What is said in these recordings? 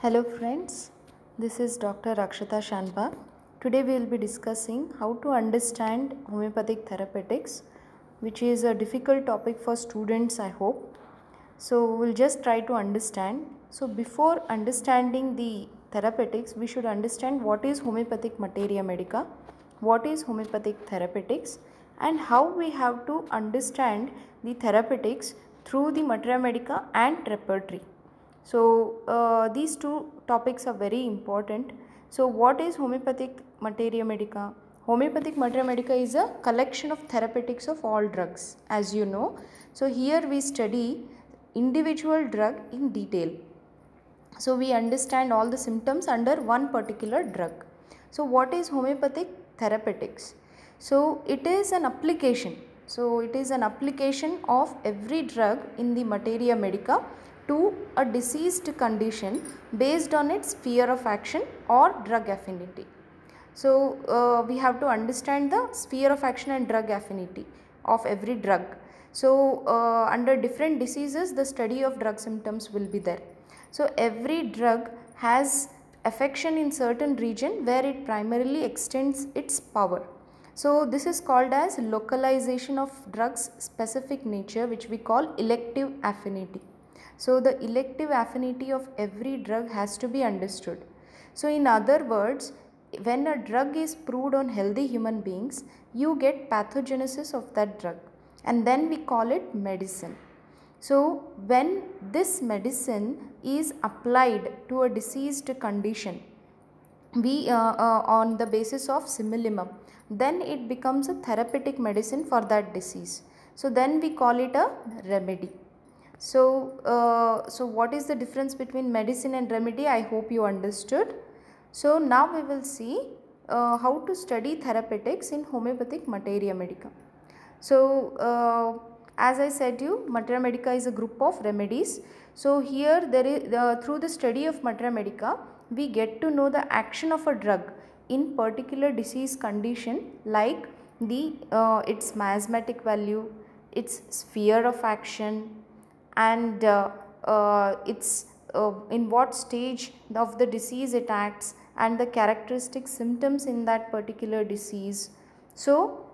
Hello friends, this is Dr. Rakshita Shanbag. Today we will be discussing how to understand homeopathic therapeutics, which is a difficult topic for students, I hope. So we'll just try to understand. So before understanding the therapeutics, we should understand what is homeopathic materia medica, what is homeopathic therapeutics, and how we have to understand the therapeutics through the materia medica and repertory. So these two topics are very important. So what is homeopathic materia medica? Homeopathic materia medica is a collection of therapeutics of all drugs, as you know. So here we study individual drug in detail. So we understand all the symptoms under one particular drug. So what is homeopathic therapeutics? So it is an application. So it is an application of every drug in the materia medica to a diseased condition based on its sphere of action or drug affinity. So we have to understand the sphere of action and drug affinity of every drug. So under different diseases, the study of drug symptoms will be there. So every drug has affection in certain region where it primarily extends its power. So this is called as localization of drugs specific nature, which we call elective affinity. So the elective affinity of every drug has to be understood. So in other words, when a drug is proved on healthy human beings, you get pathogenesis of that drug, and then we call it medicine. So when this medicine is applied to a diseased condition, on the basis of similimum, then it becomes a therapeutic medicine for that disease. So then we call it a remedy. So what is the difference between medicine and remedy? I hope you understood. So now we will see how to study therapeutics in homeopathic materia medica. So as I said you, materia medica is a group of remedies. So here there is through the study of materia medica, we get to know the action of a drug in particular disease condition, like the its miasmatic value, its sphere of action, and its in what stage of the disease it acts, and the characteristic symptoms in that particular disease. So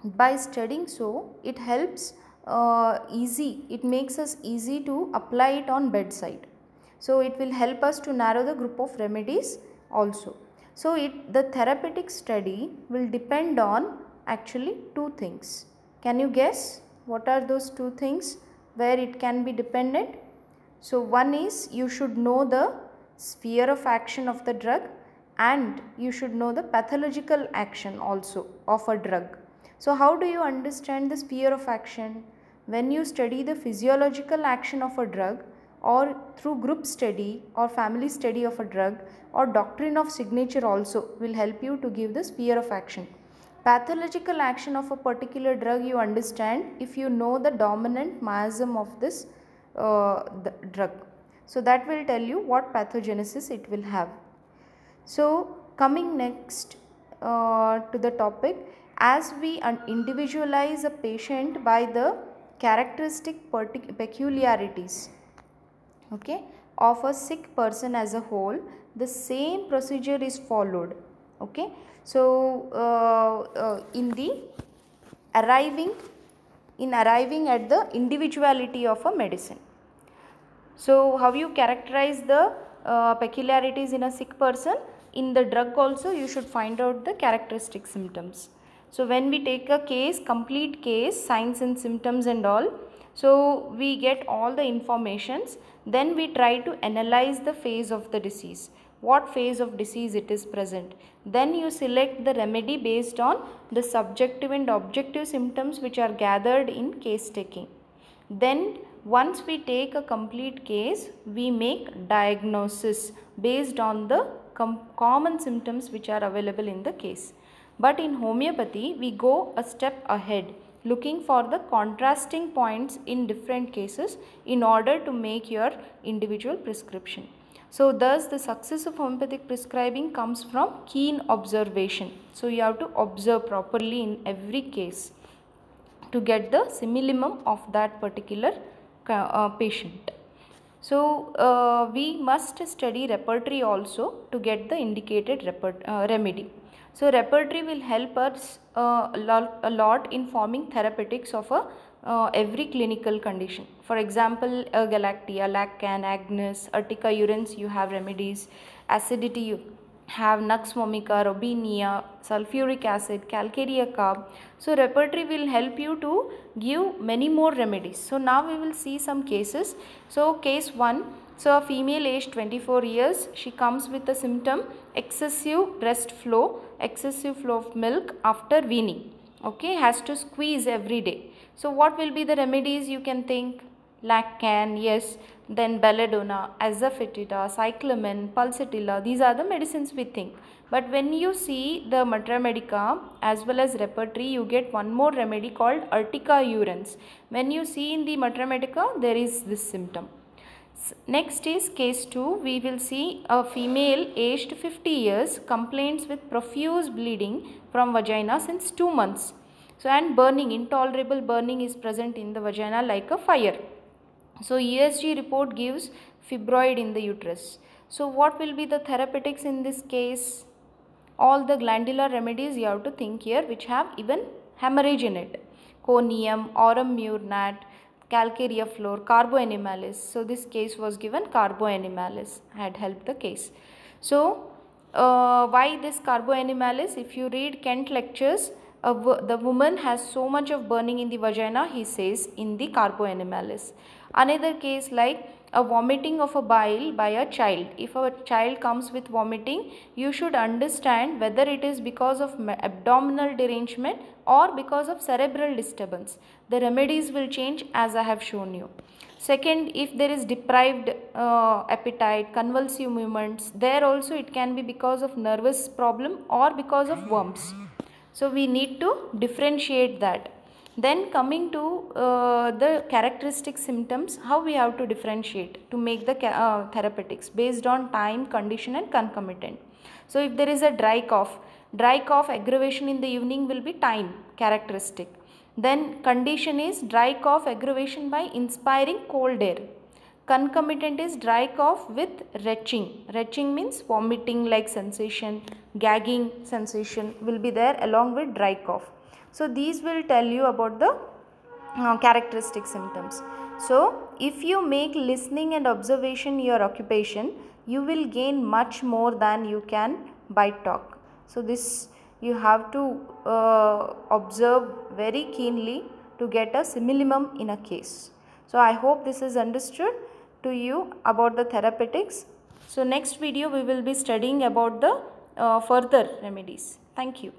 by studying, so it helps it makes us easy to apply it on bedside. So it will help us to narrow the group of remedies also. So the therapeutic study will depend on actually two things. Can you guess what are those two things where it can be dependent? So one is, you should know the sphere of action of the drug, and you should know the pathological action also of a drug. So how do you understand the sphere of action? When you study the physiological action of a drug, or through group study or family study of a drug, or doctrine of signature also will help you to give the sphere of action. Pathological action of a particular drug you understand if you know the dominant miasm of this the drug. So that will tell you what pathogenesis it will have. So coming next to the topic, as we individualize a patient by the characteristic peculiarities, okay, of a sick person as a whole, the same procedure is followed. Okay, so in arriving at the individuality of a medicine. So how you characterize the peculiarities in a sick person? In the drug also you should find out the characteristic symptoms. So when we take a case, complete case, signs and symptoms and all, so we get all the informations, then we try to analyze the phase of the disease, what phase of disease it is present. Then you select the remedy based on the subjective and objective symptoms which are gathered in case taking. Then once we take a complete case, we make diagnosis based on the common symptoms which are available in the case. But in homeopathy, we go a step ahead, looking for the contrasting points in different cases in order to make your individual prescription. So thus the success of homeopathic prescribing comes from keen observation. So you have to observe properly in every case to get the similimum of that particular patient. So we must study repertory also to get the indicated remedy. So repertory will help us a lot in forming therapeutics of every clinical condition. For example, galactia, laccan, agnus, urtica urens, you have remedies. Acidity, you have nux vomica, robinia, sulfuric acid, calcarea carb. So repertory will help you to give many more remedies. So now we will see some cases. So case 1, so a female aged 24 years, she comes with a symptom excessive breast flow, excessive flow of milk after weaning. Okay, has to squeeze every day. So what will be the remedies you can think? Laccan, yes, then belladonna, azafoetida, cyclamen, pulsatilla, these are the medicines we think. But when you see the Matra Medica as well as repertory, you get one more remedy called urtica urens. When you see in the Matra Medica, there is this symptom. Next is case 2, we will see a female aged 50 years complains with profuse bleeding from vagina since 2 months. So and burning, intolerable burning is present in the vagina like a fire. So ESG report gives fibroid in the uterus. So what will be the therapeutics in this case? All the glandular remedies you have to think here which have even hemorrhage in it. Conium, aurum murnat, calcarea floor, carbo animalis. So this case was given carbo animalis had helped the case. So why this carbo animalis? If you read Kent lectures, the woman has so much of burning in the vagina, he says in the carbo animalis. Another case like a vomiting of a bile by a child. If a child comes with vomiting, you should understand whether it is because of abdominal derangement or because of cerebral disturbance. The remedies will change as I have shown you. Second, if there is deprived appetite, convulsive movements, there also it can be because of nervous problem or because of worms. So we need to differentiate that. Then coming to the characteristic symptoms, how we have to differentiate to make the therapeutics based on time, condition and concomitant. So if there is a dry cough aggravation in the evening will be time characteristic. Then condition is dry cough aggravation by inspiring cold air. Concomitant is dry cough with retching. Retching means vomiting like sensation, gagging sensation will be there along with dry cough. So these will tell you about the characteristic symptoms. So if you make listening and observation your occupation, you will gain much more than you can by talk. So this you have to observe very keenly to get a simillimum in a case. So I hope this is understood to you about the therapeutics. So next video we will be studying about the further remedies. Thank you.